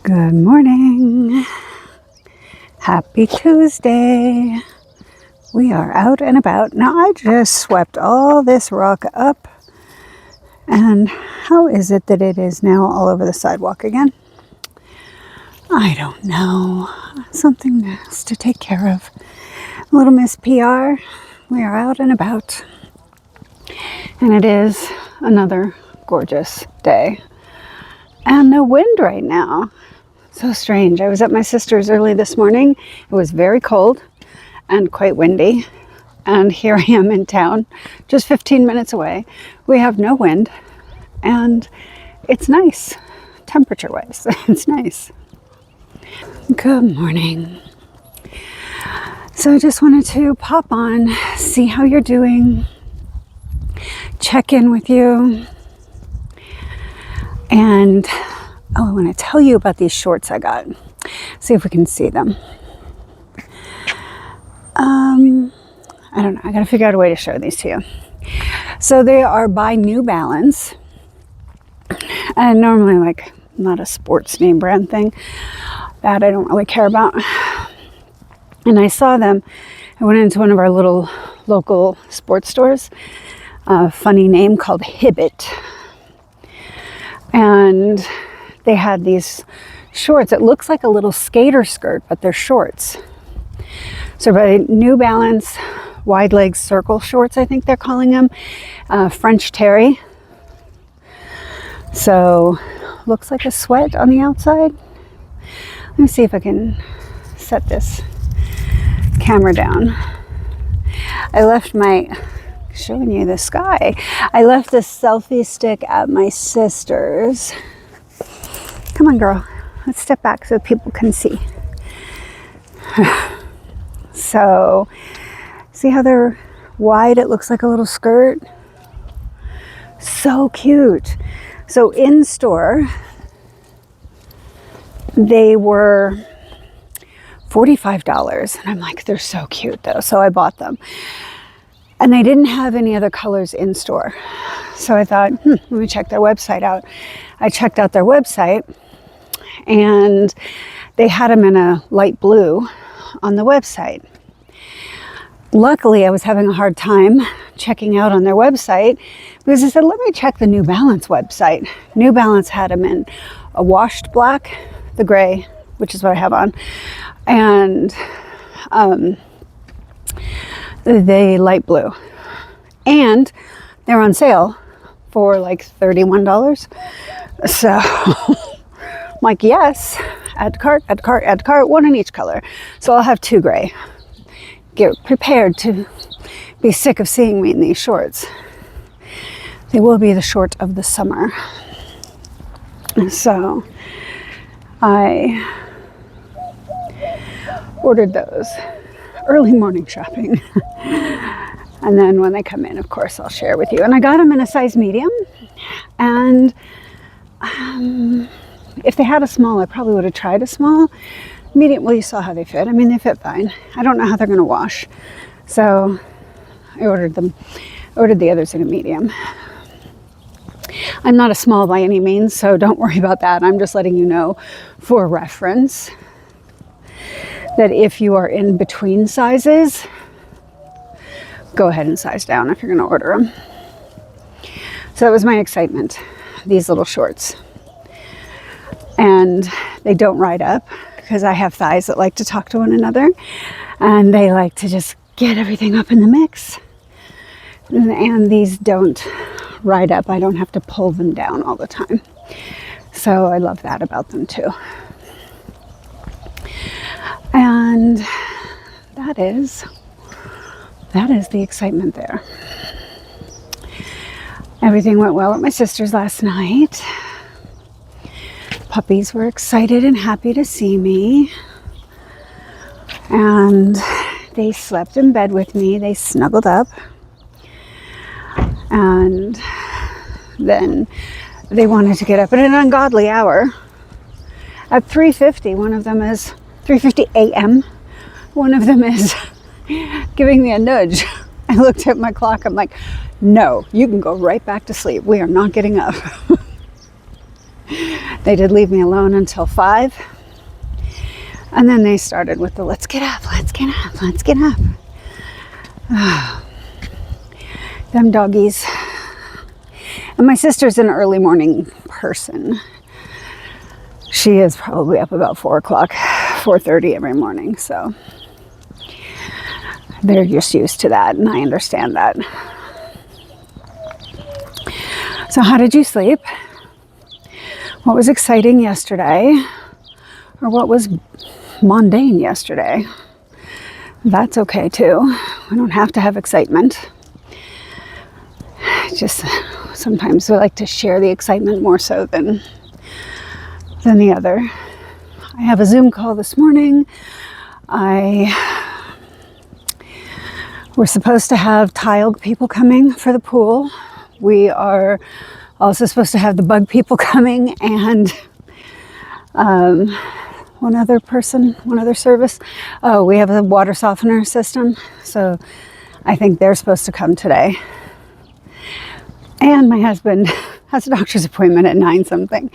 Good morning. Happy Tuesday. We are out and about. Now I just swept all this rock up, and how is it that it is now all over the sidewalk again? I don't know. Something else to take care of. Little Miss Pyaar, we are out and about, and it is another gorgeous day. And no wind right now. So strange. I was at my sister's early this morning. It was very cold and quite windy. And here I am in town, just 15 minutes away. We have no wind and it's nice, temperature-wise. It's nice. Good morning. So I just wanted to pop on, see how you're doing, check in with you. And I want to tell you about these shorts I got. See if we can see them. I don't know. I got to figure out a way to show these to you. So they are by New Balance. And normally, like, not a sports name brand thing. That I don't really care about. And I saw them. I went into one of our little local sports stores. A funny name called Hibbit. And they had these shorts. It looks like a little skater skirt, but they're shorts. So by New Balance wide leg circle shorts, I think they're calling them, French terry. So looks like a sweat on the outside. Let me see if I can set this camera down. I left showing you the sky. I left this selfie stick at my sister's. Come on, girl. Let's step back so people can see. So, see how they're wide? It looks like a little skirt. So cute. So in store, they were $45. And I'm like, they're so cute though. So I bought them. And they didn't have any other colors in store. So I thought, let me check their website out. I checked out their website and they had them in a light blue on the website. Luckily, I was having a hard time checking out on their website because I said, let me check the New Balance website. New Balance had them in a washed black, the gray, which is what I have on, and the light blue. And they're on sale for like $31. So I'm like, yes, add to cart, add to cart, add to cart, one in each color. So I'll have two gray. Get prepared to be sick of seeing me in these shorts. They will be the short of the summer. So I ordered those. Early morning shopping. And then when they come in, of course, I'll share with you. And I got them in a size medium. And if they had a small, I probably would have tried a small. Medium, well, you saw how they fit. I mean, they fit fine. I don't know how they're going to wash. So I ordered the others in a medium. I'm not a small by any means, so don't worry about that. I'm just letting you know for reference that if you are in between sizes, go ahead and size down if you're going to order them. So that was my excitement, these little shorts. And they don't ride up because I have thighs that like to talk to one another and they like to just get everything up in the mix. And these don't ride up. I don't have to pull them down all the time. So I love that about them too. And that is the excitement there. Everything went well at my sister's last night. Puppies were excited and happy to see me. And they slept in bed with me. They snuggled up. And then they wanted to get up at an ungodly hour. At 3:50, one of them is 3:50 a.m. One of them is giving me a nudge. I looked at my clock. I'm like, no, you can go right back to sleep. We are not getting up. They did leave me alone until 5. And then they started with the let's get up, let's get up, let's get up. Them doggies. And my sister's an early morning person. She is probably up about 4 o'clock, 4:30 every morning. So they're just used to that, and I understand that. So how did you sleep? What was exciting yesterday? Or what was mundane yesterday? That's okay too. We don't have to have excitement. Just sometimes we like to share the excitement more so than the other. I have a Zoom call this morning. We're supposed to have tile people coming for the pool. We are also supposed to have the bug people coming, and one other service. Oh, we have a water softener system. So I think they're supposed to come today. And my husband has a doctor's appointment at 9 something,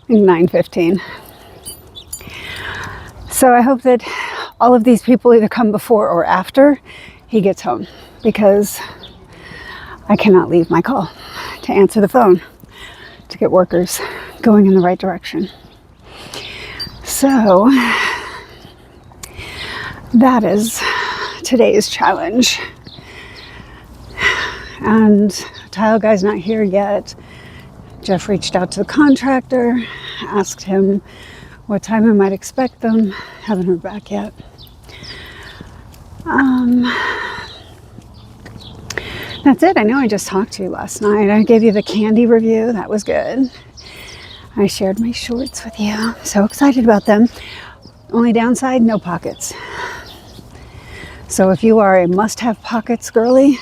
9:15. So I hope that all of these people either come before or after he gets home, because I cannot leave my call to answer the phone to get workers going in the right direction. So that is today's challenge. And tile guy's not here yet. Jeff reached out to the contractor, asked him what time I might expect them. Haven't heard back yet. That's it. I know I just talked to you last night. I gave you the candy review. That was good. I shared my shorts with you. I'm so excited about them. Only downside, no pockets. So if you are a must-have pockets girly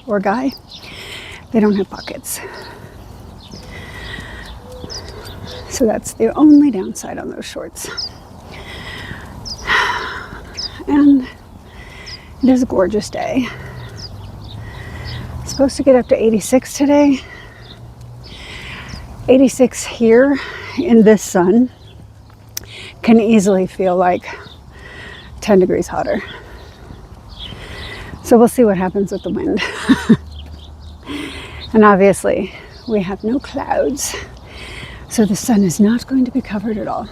or guy, they don't have pockets. So that's the only downside on those shorts. And it is a gorgeous day. It's supposed to get up to 86 today. 86 here in this sun can easily feel like 10 degrees hotter. So we'll see what happens with the wind. And obviously we have no clouds, so the sun is not going to be covered at all.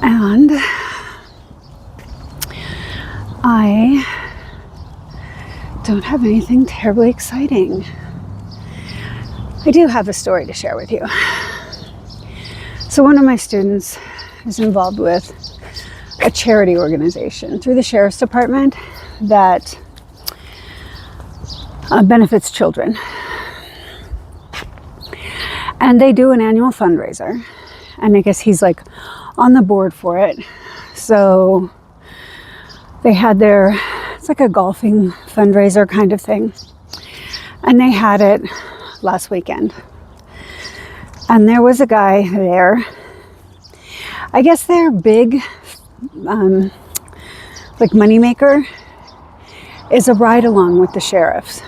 And I don't have anything terribly exciting. I do have a story to share with you. So one of my students is involved with a charity organization through the sheriff's department that benefits children. And they do an annual fundraiser. And I guess he's like on the board for it. So they had it's like a golfing fundraiser kind of thing. And they had it last weekend. And there was a guy there. I guess their big like moneymaker is a ride along with the sheriffs.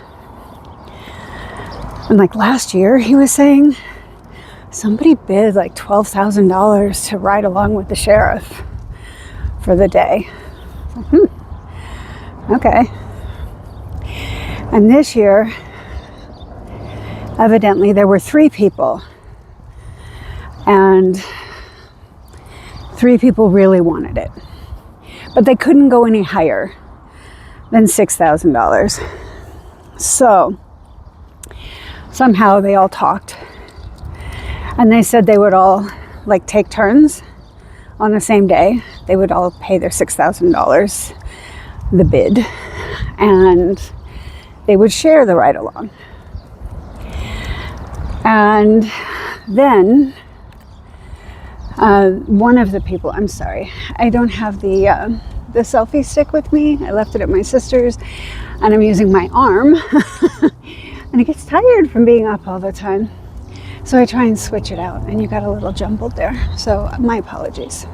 And like last year he was saying somebody bid like $12,000 to ride along with the sheriff for the day. Okay. And this year, evidently there were 3 people, and 3 people really wanted it, but they couldn't go any higher than $6,000. So somehow they all talked, and they said they would all like take turns on the same day. They would all pay their $6,000, the bid, and they would share the ride along. And then one of the people, I'm sorry, I don't have the selfie stick with me. I left it at my sister's, and I'm using my arm. And it gets tired from being up all the time. So I try and switch it out, and you got a little jumbled there. So my apologies.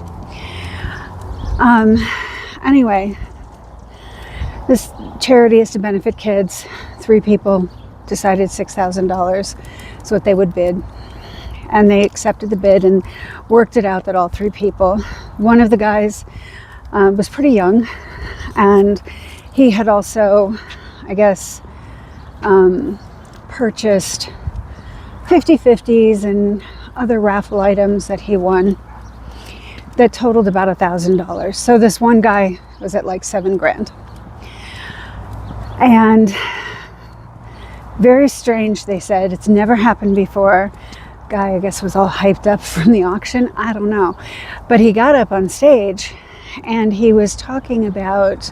Anyway, this charity is to benefit kids. 3 people decided $6,000 is what they would bid. And they accepted the bid and worked it out that all 3 people, one of the guys was pretty young, and he had also, I guess, purchased 50/50s and other raffle items that he won that totaled about $1,000. So this one guy was at like $7,000. And very strange, they said. It's never happened before. Guy, I guess, was all hyped up from the auction. I don't know. But he got up on stage and he was talking about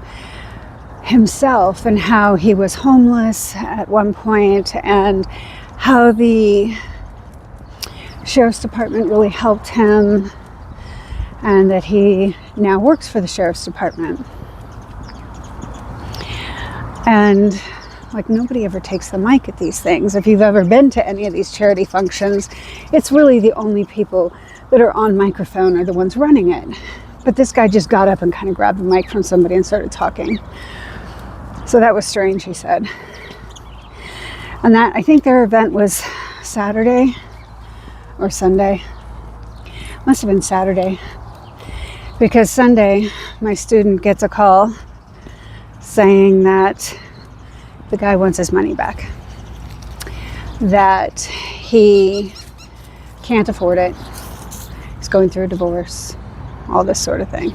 himself and how he was homeless at one point and how the sheriff's department really helped him, and that he now works for the sheriff's department. And like, nobody ever takes the mic at these things. If you've ever been to any of these charity functions, it's really the only people that are on microphone are the ones running it. But this guy just got up and kind of grabbed the mic from somebody and started talking. So that was strange, he said. And that, I think their event was Saturday or Sunday. Must have been Saturday. Because Sunday, my student gets a call saying that the guy wants his money back. That he can't afford it. He's going through a divorce. All this sort of thing.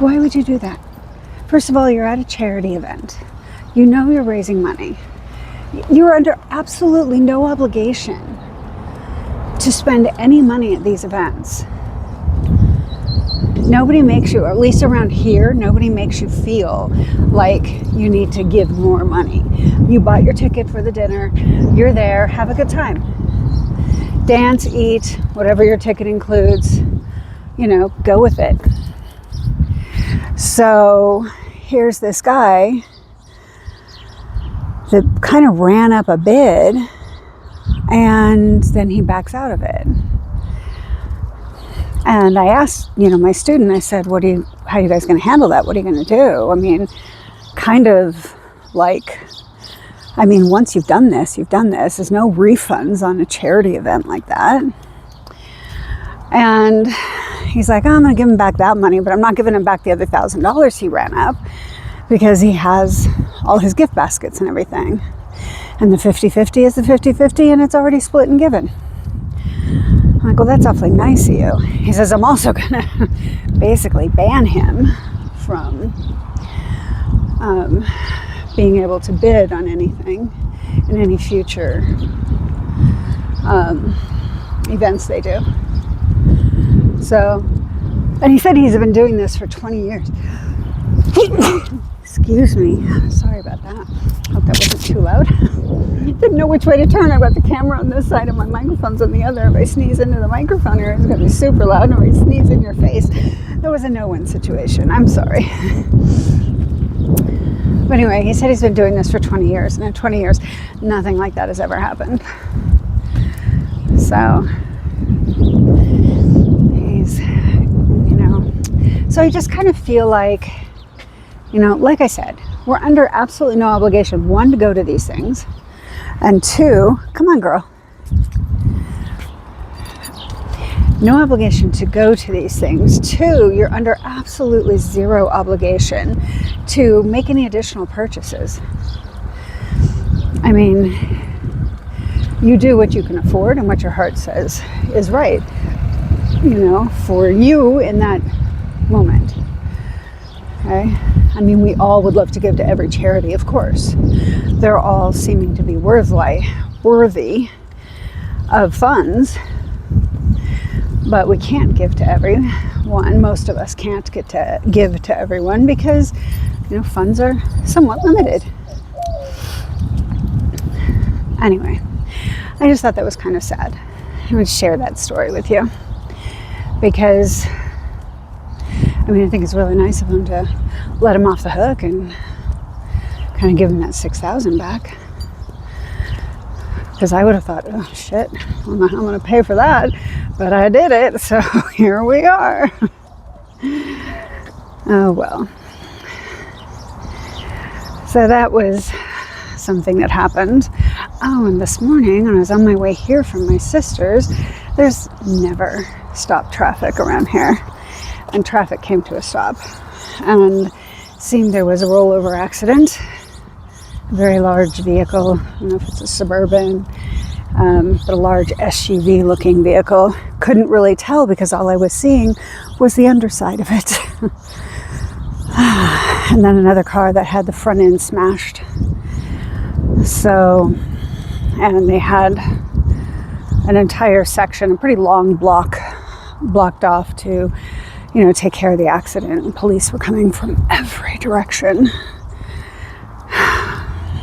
Why would you do that? First of all, you're at a charity event. You know you're raising money. You're under absolutely no obligation to spend any money at these events. Nobody makes you, or at least around here, nobody makes you feel like you need to give more money. You bought your ticket for the dinner, you're there, have a good time. Dance, eat, whatever your ticket includes, go with it. So here's this guy that kind of ran up a bid, and then he backs out of it. And I asked, my student, I said, how are you guys going to handle that? What are you going to do? I mean, once you've done this, you've done this. There's no refunds on a charity event like that. And he's like, I'm going to give him back that money, but I'm not giving him back the other $1,000 he ran up, because he has all his gift baskets and everything. And the 50/50 is the 50/50, and it's already split and given. I'm like, well, that's awfully nice of you. He says, I'm also going to basically ban him from being able to bid on anything in any future events they do. So, and he said he's been doing this for 20 years. Excuse me. Sorry about that. Hope that wasn't too loud. Didn't know which way to turn. I've got the camera on this side and my microphone's on the other. If I sneeze into the microphone here, it's going to be super loud. And if I sneeze in your face, that was a no-win situation. I'm sorry. But anyway, he said he's been doing this for 20 years. And in 20 years, nothing like that has ever happened. So, so I just kind of feel like, like I said, we're under absolutely no obligation, 1, to go to these things, and 2, come on, girl. No obligation to go to these things. 2, you're under absolutely 0 obligation to make any additional purchases. I mean, you do what you can afford and what your heart says is right, for you in that moment. Okay? I mean, we all would love to give to every charity, of course. They're all seeming to be worthy of funds, but we can't give to everyone. Most of us can't give to everyone because, funds are somewhat limited. Anyway, I just thought that was kind of sad. I would share that story with you because, I think it's really nice of him to let him off the hook and kind of give him that $6,000 back. Because I would have thought, oh shit, I don't know how I'm going to pay for that, but I did it, so here we are. Oh well. So that was something that happened. Oh, and this morning when I was on my way here from my sister's, there's never stop traffic around here. And traffic came to a stop. And seemed there was a rollover accident. A very large vehicle. I don't know if it's a Suburban, but a large SUV looking vehicle. Couldn't really tell because all I was seeing was the underside of it. And then another car that had the front end smashed. So, and they had an entire section, a pretty long blocked off to, take care of the accident. And police were coming from every direction.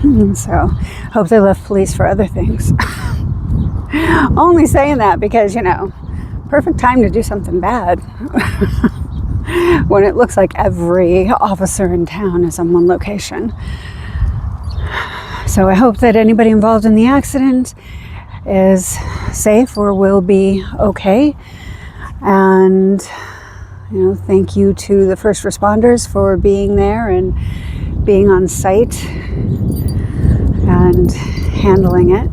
And so, hope they left police for other things. Only saying that because, perfect time to do something bad. When it looks like every officer in town is on one location. So I hope that anybody involved in the accident is safe or will be okay. And, thank you to the first responders for being there and being on site and handling it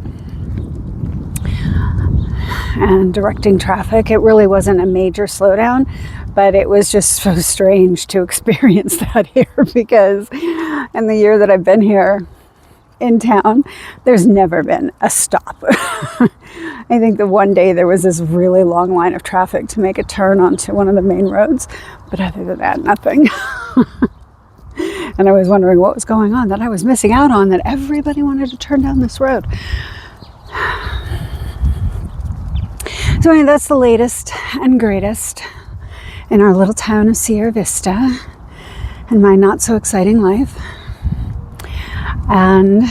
and directing traffic. It really wasn't a major slowdown, but it was just so strange to experience that here because in the year that I've been here in town, there's never been a stop. I think the one day there was this really long line of traffic to make a turn onto one of the main roads, but other than that, nothing. And I was wondering what was going on that I was missing out on, that everybody wanted to turn down this road. So anyway, that's the latest and greatest in our little town of Sierra Vista and my not so exciting life. And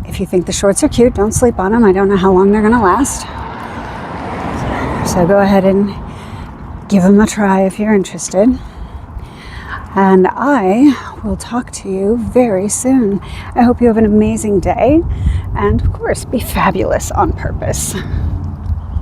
if you think the shorts are cute, don't sleep on them. I don't know how long they're going to last. So go ahead and give them a try if you're interested. And I will talk to you very soon. I hope you have an amazing day. And of course, be fabulous on purpose.